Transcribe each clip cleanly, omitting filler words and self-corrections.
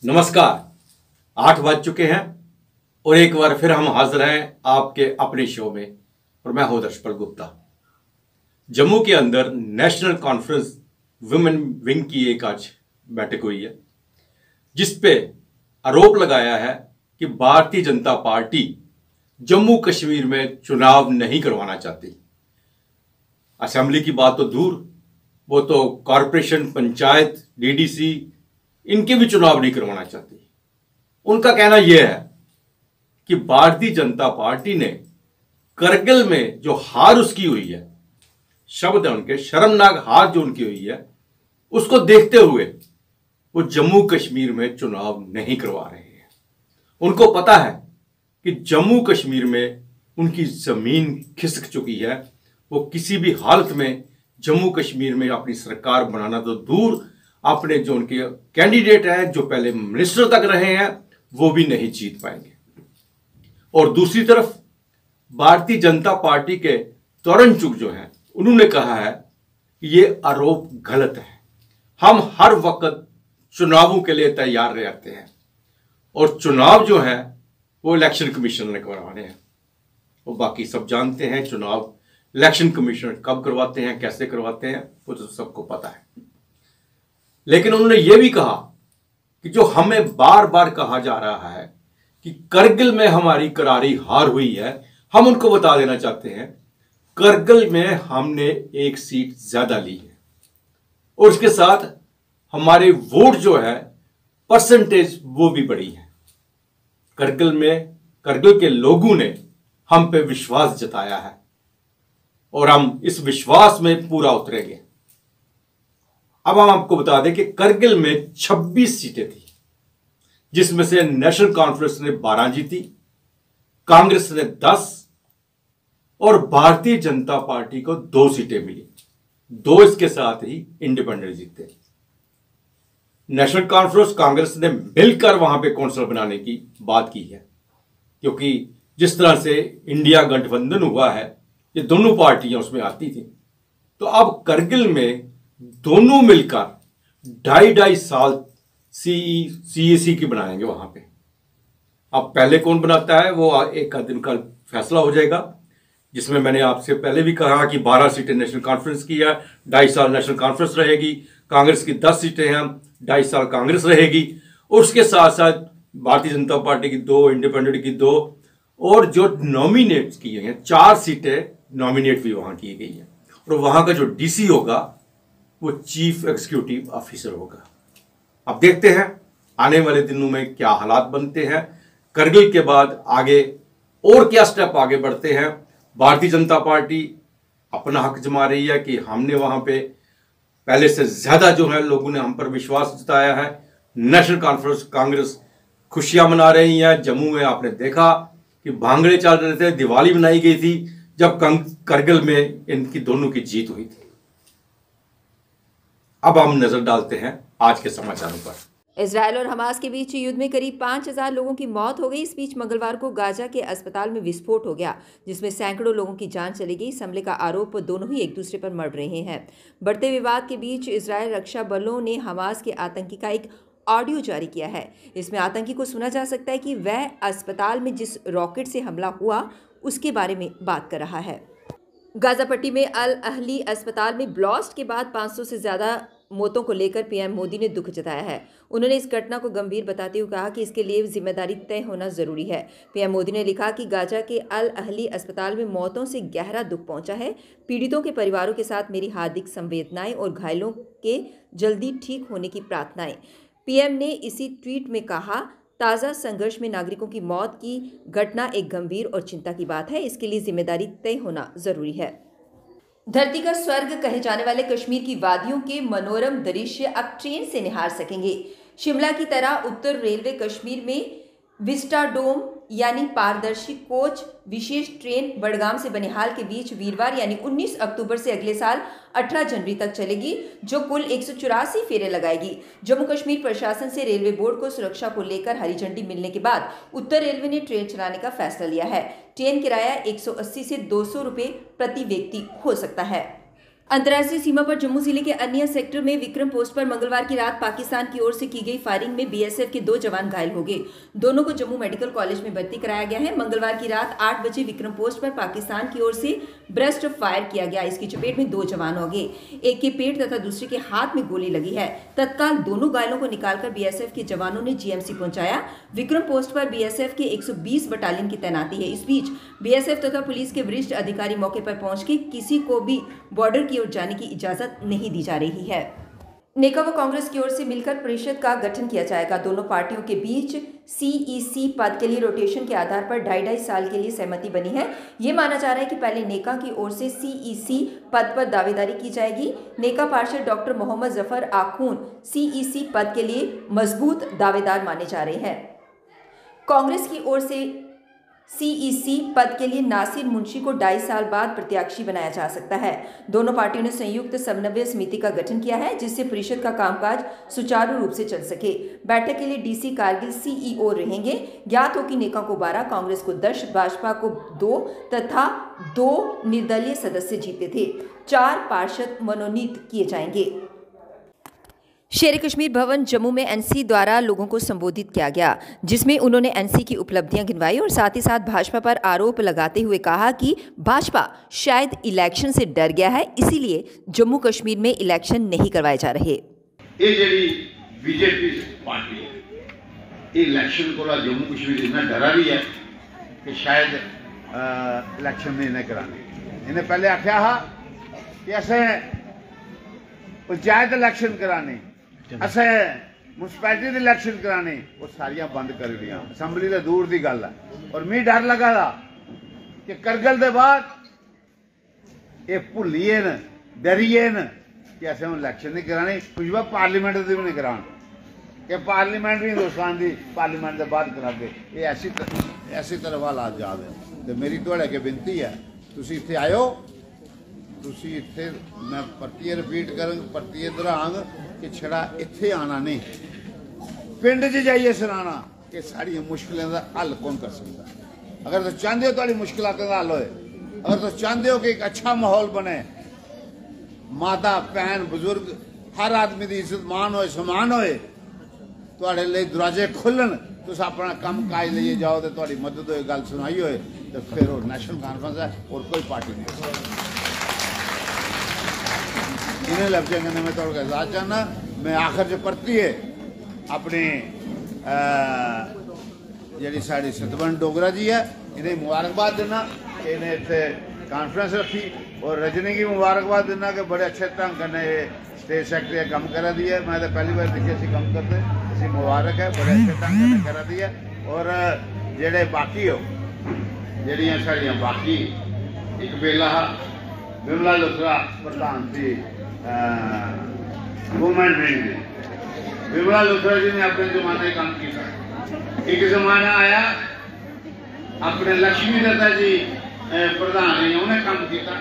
नमस्कार। 8 बज चुके हैं और एक बार फिर हम हाजिर हैं आपके अपने शो में और मैं हूं दर्शपल गुप्ता। जम्मू के अंदर नेशनल कॉन्फ्रेंस वुमेन विंग की एक आज बैठक हुई है, जिस पे आरोप लगाया है कि भारतीय जनता पार्टी जम्मू कश्मीर में चुनाव नहीं करवाना चाहती। असेंबली की बात तो दूर, वो तो कॉरपोरेशन, पंचायत, डीडीसी इनके भी चुनाव नहीं करवाना चाहती। उनका कहना यह है कि भारतीय जनता पार्टी ने करगिल में जो हार उसकी हुई है, शब्द है उनके, शर्मनाक हार जो उनकी हुई है, उसको देखते हुए वो जम्मू कश्मीर में चुनाव नहीं करवा रहे हैं। उनको पता है कि जम्मू कश्मीर में उनकी जमीन खिसक चुकी है। वो किसी भी हालत में जम्मू कश्मीर में अपनी सरकार बनाना तो दूर, अपने जो उनके कैंडिडेट हैं जो पहले मिनिस्टर तक रहे हैं वो भी नहीं जीत पाएंगे। और दूसरी तरफ भारतीय जनता पार्टी के तोरण चुग जो है, उन्होंने कहा है कि ये आरोप गलत है। हम हर वक्त चुनावों के लिए तैयार रहते हैं और चुनाव जो है वो इलेक्शन कमीशन ने करवाने हैं। वो बाकी सब जानते हैं चुनाव इलेक्शन कमीशन कब करवाते हैं, कैसे करवाते हैं, वो तो सबको पता है। लेकिन उन्होंने ये भी कहा कि जो हमें बार बार कहा जा रहा है कि करगिल में हमारी करारी हार हुई है, हम उनको बता देना चाहते हैं करगिल में हमने एक सीट ज्यादा ली है और उसके साथ हमारे वोट जो है परसेंटेज वो भी बढ़ी है। करगिल में करगिल के लोगों ने हम पे विश्वास जताया है और हम इस विश्वास में पूरा उतरेंगे। अब हम आपको बता दें कि करगिल में 26 सीटें थी, जिसमें से नेशनल कॉन्फ्रेंस ने 12 जीती, कांग्रेस ने 10 और भारतीय जनता पार्टी को 2 सीटें मिली। 2 इसके साथ ही इंडिपेंडेंट जीते। नेशनल कॉन्फ्रेंस कांग्रेस ने मिलकर वहां पे कौंसिल बनाने की बात की है, क्योंकि जिस तरह से इंडिया गठबंधन हुआ है, ये दोनों पार्टियां उसमें आती थी। तो अब करगिल में दोनों मिलकर 2.5 साल सीईसी की बनाएंगे वहां पे। अब पहले कौन बनाता है वो एक दिन का फैसला हो जाएगा, जिसमें मैंने आपसे पहले भी कहा कि 12 सीटें नेशनल कॉन्फ्रेंस की है, 2.5 साल नेशनल कॉन्फ्रेंस रहेगी। कांग्रेस की 10 सीटें हैं, 2.5 साल कांग्रेस रहेगी और उसके साथ साथ भारतीय जनता पार्टी की 2, इंडिपेंडेंट की 2 और जो नॉमिनेट की गई हैं 4 सीटें नॉमिनेट भी वहां की गई हैं। और वहां का जो डीसी होगा वो चीफ एग्जीक्यूटिव ऑफिसर होगा। अब देखते हैं आने वाले दिनों में क्या हालात बनते हैं। करगिल के बाद आगे और क्या स्टेप आगे बढ़ते हैं। भारतीय जनता पार्टी अपना हक जमा रही है कि हमने वहां पे पहले से ज्यादा जो है लोगों ने हम पर विश्वास जताया है। नेशनल कॉन्फ्रेंस कांग्रेस खुशियां मना रही है। जम्मू में आपने देखा कि भांगड़े चल रहे थे, दिवाली मनाई गई थी जब करगिल में इनकी दोनों की जीत हुई थी। अब हम नजर डालते हैं आज के समाचारों पर। इजरायल और हमास के बीच युद्ध में करीब 5,000 लोगों की मौत हो गई। इस बीच मंगलवार को गाजा के अस्पताल में विस्फोट हो गया, जिसमें सैकड़ों लोगों की जान चली गई। इस हमले का आरोप दोनों ही एक दूसरे पर मढ़ रहे हैं। बढ़ते विवाद के बीच इजरायल रक्षा बलों ने हमास के आतंकी का एक ऑडियो जारी किया है। इसमें आतंकी को सुना जा सकता है कि वह अस्पताल में जिस रॉकेट से हमला हुआ उसके बारे में बात कर रहा है। गाजा पट्टी में अल अहली अस्पताल में ब्लास्ट के बाद 500 से ज़्यादा मौतों को लेकर पीएम मोदी ने दुख जताया है। उन्होंने इस घटना को गंभीर बताते हुए कहा कि इसके लिए जिम्मेदारी तय होना जरूरी है। पीएम मोदी ने लिखा कि गाजा के अल अहली अस्पताल में मौतों से गहरा दुख पहुंचा है। पीड़ितों के परिवारों के साथ मेरी हार्दिक संवेदनाएं और घायलों के जल्दी ठीक होने की प्रार्थनाएं। पीएम ने इसी ट्वीट में कहा, ताज़ा संघर्ष में नागरिकों की मौत की घटना एक गंभीर और चिंता की बात है। इसके लिए जिम्मेदारी तय होना जरूरी है। धरती का स्वर्ग कहे जाने वाले कश्मीर की वादियों के मनोरम दृश्य अब ट्रेन से निहार सकेंगे। शिमला की तरह उत्तर रेलवे कश्मीर में विस्टाडोम यानी पारदर्शी कोच विशेष ट्रेन बडगाम से बनिहाल के बीच वीरवार यानी 19 अक्टूबर से अगले साल 18 जनवरी तक चलेगी, जो कुल 184 फेरे लगाएगी। जम्मू कश्मीर प्रशासन से रेलवे बोर्ड को सुरक्षा को लेकर हरी झंडी मिलने के बाद उत्तर रेलवे ने ट्रेन चलाने का फैसला लिया है। ट्रेन किराया 180 से 200 रुपये प्रति व्यक्ति हो सकता है। अंतर्राष्ट्रीय सीमा पर जम्मू जिले के अन्य सेक्टर में विक्रम पोस्ट पर मंगलवार की रात पाकिस्तान की ओर से की गई फायरिंग में बीएसएफ के 2 जवान घायल हो गए। दोनों को जम्मू मेडिकल कॉलेज में भर्ती कराया गया है। मंगलवार की रात 8 बजे विक्रम पोस्ट पर पाकिस्तान की ओर से ब्रस्ट फायर किया गया। इसकी चपेट में 2 जवान हो गए। एक के पेट तथा दूसरे के हाथ में गोली लगी है। तत्काल दोनों घायलों को निकालकर बीएसएफ के जवानों ने जीएमसी पहुंचाया। विक्रम पोस्ट पर बीएसएफ के 120 बटालियन की तैनाती है। इस बीच बीएसएफ तथा पुलिस के वरिष्ठ अधिकारी मौके पर पहुंच के किसी को भी बॉर्डर की ओर जाने की इजाजत नहीं दी जा रही है। नेका व कांग्रेस की ओर से मिलकर परिषद का गठन किया जाएगा। दोनों पार्टियों के बीच सीईसी पद के लिए रोटेशन के आधार पर 2.5 साल के लिए सहमति बनी है। ये माना जा रहा है कि पहले नेका की ओर से सीईसी पद पर दावेदारी की जाएगी। नेका पार्षद डॉक्टर मोहम्मद जफर आखून सीईसी पद के लिए मजबूत दावेदार माने जा रहे हैं। कांग्रेस की ओर से सीईसी पद के लिए नासिर मुंशी को 2.5 साल बाद प्रत्याशी बनाया जा सकता है। दोनों पार्टियों ने संयुक्त समन्वय समिति का गठन किया है, जिससे परिषद का कामकाज सुचारू रूप से चल सके। बैठक के लिए डीसी कारगिल सीईओ रहेंगे। ज्ञात हो कि नेका को 12, कांग्रेस को 10, भाजपा को 2 तथा 2 निर्दलीय सदस्य जीते थे। 4 पार्षद मनोनीत किए जाएंगे। शेर कश्मीर भवन जम्मू में एनसी द्वारा लोगों को संबोधित किया गया, जिसमें उन्होंने एनसी की उपलब्धियां गिनवाई और साथ ही साथ भाजपा पर आरोप लगाते हुए कहा कि भाजपा शायद इलेक्शन से डर गया है, इसीलिए जम्मू कश्मीर में इलेक्शन नहीं करवाए जा रहे। ये जी बीजेपी पार्टी है, इलेक्शन को जम्मू कश्मीर इतना डरा रही है कि शायद इलेक्शन नहीं कराने। इन्हें पहले आख्या कि असें पंचायत इलेक्शन कराने, असें म्युनिसिपैलिटी इलेक्शन कराने, वो सारियां बंद कर दिया। असैंबली तो दूर की गल है। और मैं डर लगा था कि करगिल के बाद ये भुलिए न, डरिए न कि असें इलेक्शन नहीं कराने, कुछ पार्लीमेंट की भी नहीं कराने, कि पार्लीमेंट भी हिंदुस्तान की पार्लीमेंट के बाद करागे। ये ऐसी तरफ हालात जा रहे हैं। तो मेरी थोड़े अगे बेनती है, तुसी इत्थे आयो, तुसी इत्थे मैं परतिए रिपीट कर परतिए दोहरांग कि छड़ा इत्थे आना नहीं, पिंड च जाइए सुनाना कि साड़ी मुश्किलों का हल कौन कर सकता। अगर तुम चाहते हो तुम्हारी मुश्किलों का हल होए, अगर तुम चाहते हो कि एक अच्छा माहौल बने, माता भैन बुजुर्ग हर आदमी की इज्जत मान होए, समान होए, तुहाडे लिए दरवाजे खुलन, तुम अपना कम काज लिए जाओ तो तुहाडी मदद होए, गल सुनाई होए, तो फिर वो नेशनल कॉन्फ्रेंस है और कोई पार्टी नहीं। इन्हें लफ्ज़ों के मैं थोड़ा इजाज़त चाहना। मैं आखिर जो परती है अपनी जी साड़ी सतवंत डोगरा जी है, इन्हें मुबारकबाद देना। इन्हें इतने कॉन्फ्रेंस रखी और रजनी की मुबारकबाद देना कि बड़े अच्छे ढंग कन्नै स्टेट सैकटरी कम करा दी है। मैं तो पहली बार दिखे सी कम करते, इसी मुबारक है, बड़े अच्छे ढंग कन्नै करा दी है। और जेडे बाकी हो जड़ियाँ साड़ियाँ बाकी एक बेला विमला लुथरा प्रधान थी वुमेन विंग, विमला लुथरा जी ने अपने जमाने काम किया। एक जमाना आया अपने लक्ष्मी दत्ता जी प्रधान ने उन्हें काम किया।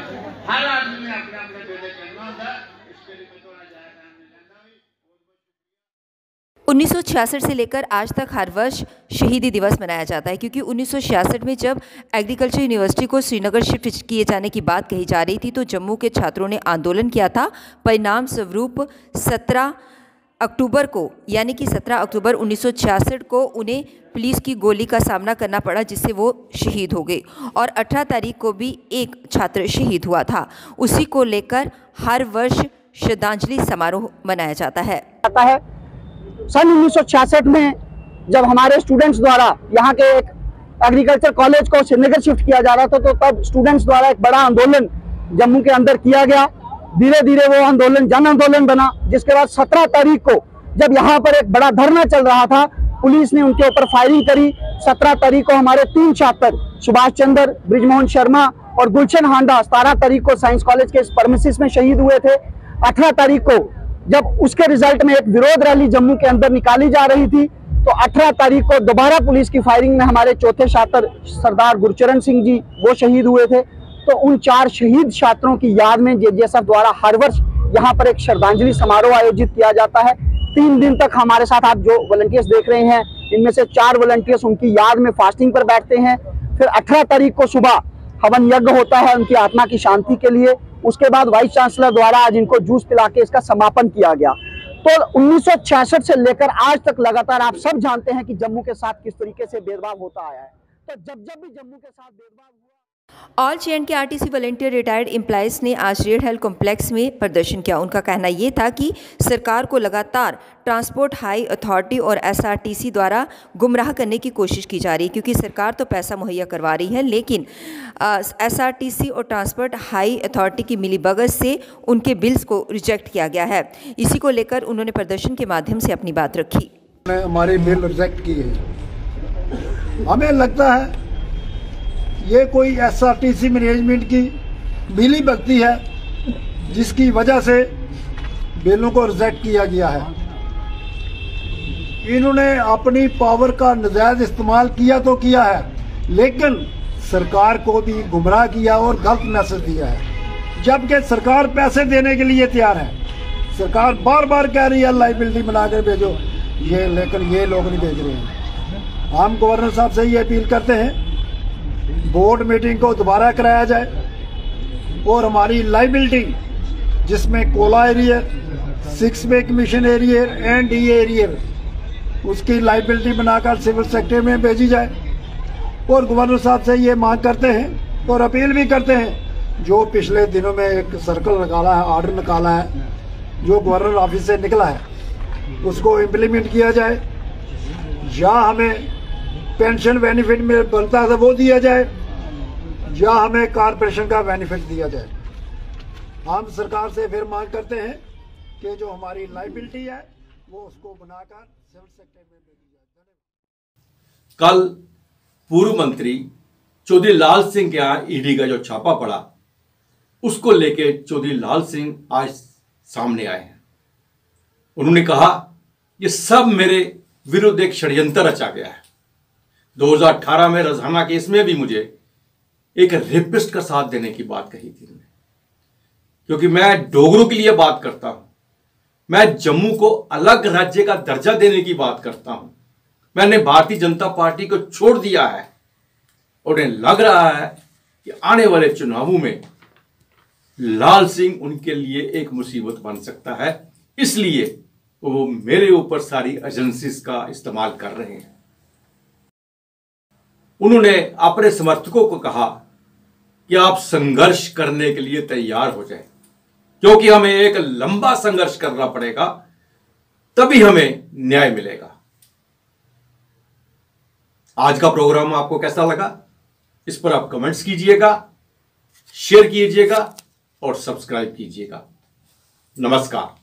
हर आदमी ने अपने अपने बेले करना होता, इसके लिए मैं थोड़ा ज्यादा टाइम नहीं लेता। 1966 से लेकर आज तक हर वर्ष शहीदी दिवस मनाया जाता है, क्योंकि 1966 में जब एग्रीकल्चर यूनिवर्सिटी को श्रीनगर शिफ्ट किए जाने की बात कही जा रही थी तो जम्मू के छात्रों ने आंदोलन किया था। परिणाम स्वरूप 17 अक्टूबर को, यानी कि 17 अक्टूबर 1966 को उन्हें पुलिस की गोली का सामना करना पड़ा, जिससे वो शहीद हो गए। और 18 तारीख को भी एक छात्र शहीद हुआ था। उसी को लेकर हर वर्ष श्रद्धांजलि समारोह मनाया जाता है। सन 1966 में जब हमारे स्टूडेंट्स द्वारा यहाँ के एक एग्रीकल्चर कॉलेज को श्रीनगर शिफ्ट किया जा रहा था, तो तब स्टूडेंट्स द्वारा एक बड़ा आंदोलन जम्मू के अंदर किया गया। धीरे धीरे वो आंदोलन जन आंदोलन बना, जिसके बाद 17 तारीख को जब यहाँ पर एक बड़ा धरना चल रहा था, पुलिस ने उनके ऊपर फायरिंग करी। 17 तारीख को हमारे 3 छात्र सुभाष चंद्र, ब्रिजमोहन शर्मा और गुलशन हांडा 17 तारीख को साइंस कॉलेज के परमिसेस में शहीद हुए थे। 18 तारीख को जब उसके रिजल्ट में एक विरोध रैली जम्मू के अंदर निकाली जा रही थी, तो 18 तारीख को दोबारा पुलिस की फायरिंग में हमारे चौथे छात्र सरदार गुरचरण सिंह जी वो शहीद हुए थे। तो उन 4 शहीद छात्रों की याद में जेजेएसएफ द्वारा हर वर्ष यहाँ पर एक श्रद्धांजलि समारोह आयोजित किया जाता है। 3 दिन तक हमारे साथ आप जो वॉलंटियर्स देख रहे हैं, इनमें से 4 वॉलंटियर्स उनकी याद में फास्टिंग पर बैठते हैं। फिर 18 तारीख को सुबह हवन यज्ञ होता है उनकी आत्मा की शांति के लिए। उसके बाद वाइस चांसलर द्वारा आज इनको जूस पिला के इसका समापन किया गया। तो 1966 से लेकर आज तक लगातार आप सब जानते हैं कि जम्मू के साथ किस तरीके से भेदभाव होता आया है। तो जब भी जम्मू के साथ भेदभाव हुआ, all J&K RTC volunteer retired employees ने आज रेड हेल्थ कॉम्प्लेक्स में प्रदर्शन किया। उनका कहना ये था कि सरकार को लगातार ट्रांसपोर्ट हाई अथॉरिटी और SRTC द्वारा गुमराह करने की कोशिश की जा रही है, क्योंकि सरकार तो पैसा मुहैया करवा रही है, लेकिन SRTC और ट्रांसपोर्ट हाई अथॉरिटी की मिलीभगत से उनके बिल्स को रिजेक्ट किया गया है। इसी को लेकर उन्होंने प्रदर्शन के माध्यम से अपनी बात रखी। हमारे बिल रिजेक्ट किए हैं। हमें लगता है ये कोई SRTC मैनेजमेंट की मिली भगती है, जिसकी वजह से बिलों को रिजेक्ट किया गया है। इन्होंने अपनी पावर का नाजायज इस्तेमाल किया तो किया है, लेकिन सरकार को भी गुमराह किया और गलत मैसेज दिया है। जबकि सरकार पैसे देने के लिए तैयार है, सरकार बार बार कह रही है लाइबिलिटी बनाकर भेजो ये, लेकिन ये लोग नहीं भेज रहे हैं। हम गवर्नर साहब से ये अपील करते हैं बोर्ड मीटिंग को दोबारा कराया जाए और हमारी लाइबिलिटी, जिसमें कोला एरियर, 6 पे commission arrear and DA arrear, उसकी लाइबिलिटी बनाकर सिविल सेक्टर में भेजी जाए। और गवर्नर साहब से ये मांग करते हैं और अपील भी करते हैं, जो पिछले दिनों में एक सर्कल निकाला है, ऑर्डर निकाला है, जो गवर्नर ऑफिस से निकला है, उसको इम्प्लीमेंट किया जाए, या हमें पेंशन बेनिफिट में बनता था वो दिया जाए, या हमें कारपोरेशन का बेनिफिट दिया जाए। हम सरकार से फिर मांग करते हैं कि जो हमारी लाइबिलिटी है वो उसको बनाकर सिविल सेक्टर में भेजी जाए। कल पूर्व मंत्री चौधरी लाल सिंह के यहाँ ईडी का जो छापा पड़ा, उसको लेके चौधरी लाल सिंह आज सामने आए हैं। उन्होंने कहा ये सब मेरे विरुद्ध एक षड्यंत्र रचा गया है। 2018 में रज़ाना केस में भी मुझे एक रेपिस्ट का साथ देने की बात कही थी, क्योंकि मैं डोगरों के लिए बात करता हूं, मैं जम्मू को अलग राज्य का दर्जा देने की बात करता हूं। मैंने भारतीय जनता पार्टी को छोड़ दिया है। उन्हें लग रहा है कि आने वाले चुनावों में लाल सिंह उनके लिए एक मुसीबत बन सकता है, इसलिए वो मेरे ऊपर सारी एजेंसीज का इस्तेमाल कर रहे हैं। उन्होंने अपने समर्थकों को कहा कि आप संघर्ष करने के लिए तैयार हो जाएं, क्योंकि हमें एक लंबा संघर्ष करना पड़ेगा, तभी हमें न्याय मिलेगा। आज का प्रोग्राम आपको कैसा लगा, इस पर आप कमेंट्स कीजिएगा, शेयर कीजिएगा और सब्सक्राइब कीजिएगा। नमस्कार।